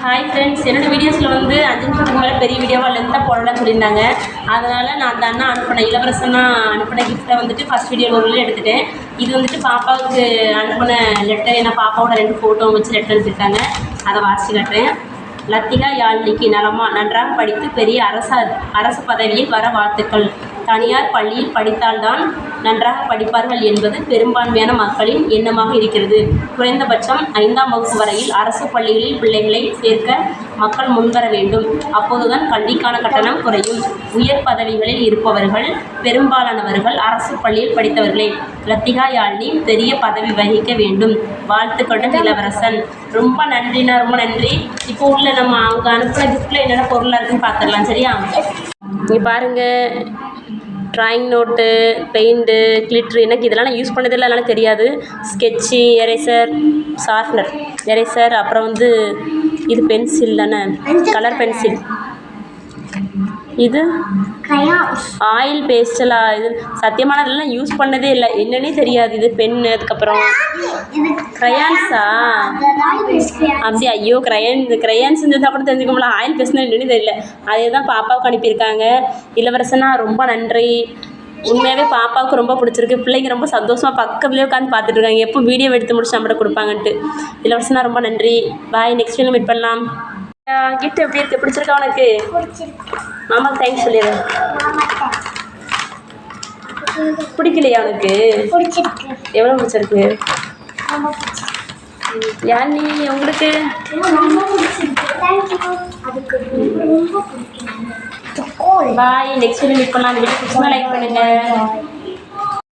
Hi friends, என்னோடய வீடியோஸில் வந்து 5 நிமிஷத்துக்கு மேலே பெரிய வீடியோவாக லென்த்தாக போடலாம்னு சொல்லியிருந்தாங்க. அதனால் நான் அந்த அண்ணா அனுப்பினேன், இளவரசனாக அனுப்பின கிஃப்ட்டை வந்துட்டு ஃபஸ்ட் வீடியோ ஒரு எடுத்துட்டேன். இது வந்துட்டு பாப்பாவுக்கு அனுப்பின லெட்டர். ஏன்னா பாப்பாவோட 2 ஃபோட்டோ வச்சு லெட்டர் எடுத்துருக்காங்க. அதை வாசிச்சு காட்டுறேன். லத்திகா யாழ்னிக்கு நலமா, நன்றாக படித்து பெரிய அரசு பதவியில் வர வாழ்த்துக்கள். தனியார் பள்ளியில் படித்தால்தான் நன்றாக படிப்பார்கள் என்பது பெரும்பான்மையான மக்களின் எண்ணமாக இருக்கிறது. குறைந்தபட்சம் 5ஆம் வகுப்பு வரையில் அரசு பள்ளிகளில் பிள்ளைகளை சேர்க்க மக்கள் முன்வர வேண்டும். அப்போதுதான் கல்விக்கான கட்டணம் குறையும். உயர் பதவிகளில் இருப்பவர்கள் பெரும்பாலானவர்கள் அரசு பள்ளியில் படித்தவர்களே. லத்திகா யாழ்னி பெரிய பதவி வகிக்க வேண்டும். வாழ்த்துக்களுடன் இளவரசன். ரொம்ப நன்றிண்ணா, ரொம்ப நன்றி. இப்போ உள்ள நம்ம அவங்க அனுப்புகிற கிஃப்ட்டில் என்னென்ன பொருளாக இருக்குன்னு பார்த்துடலாம். சரியா? இங்கே பாருங்கள், ட்ராயிங் நோட்டு, பெயிண்ட்டு, கிளிட்ரு. எனக்கு இதெல்லாம் நான் யூஸ் பண்ணதில்லை, அதனால் தெரியாது. ஸ்கெட்சு, எரேசர், ஷார்ப்னர், எரேசர், அப்புறம் வந்து இது பென்சில் தானே, கலர் பென்சில். இது ஆயில் பேஸ்டலா? இது சத்தியமானதெல்லாம் யூஸ் பண்ணதே இல்லை, என்னன்னே தெரியாது. இது பென்னு, அதுக்கப்புறம் க்ரையான்ஸா? அப்படி ஐயோ, க்ரையான்ஸ் இருந்தால் கூட தெரிஞ்சுக்கோங்களா, ஆயில் பேஸ்ட்னா என்னன்னே தெரியல. அதே தான் பாப்பாவுக்கு அனுப்பியிருக்காங்க. இளவரசனா ரொம்ப நன்றி. உண்மையாகவே பாப்பாவுக்கு ரொம்ப பிடிச்சிருக்கு. பிள்ளைங்க ரொம்ப சந்தோஷமாக பக்கத்துலேயே உட்காந்து பார்த்துட்ருக்காங்க, எப்போ வீடியோ எடுத்து முடிச்சு நம்மகிட்ட கொடுப்பாங்கன்ட்டு. இளவரசனா ரொம்ப நன்றி. பாய், நெக்ஸ்ட் வீடியோ மீட் பண்ணலாம். கிஃப்ட் எப்படி இருக்குது? பிடிச்சிருக்கா உனக்கு? மாமாக்கு தேங்க்ஸ் சொல்லிடு. பிடிக்கலையா உனக்கு? எவ்வளோ பிடிச்சிருக்கு? யார் நீ? உங்களுக்கு பாய், நெக்ஸ்ட் வீடியோ மீட் பண்ணலாம். வீடியோ பிடிச்சா லைக் பண்ணுங்க.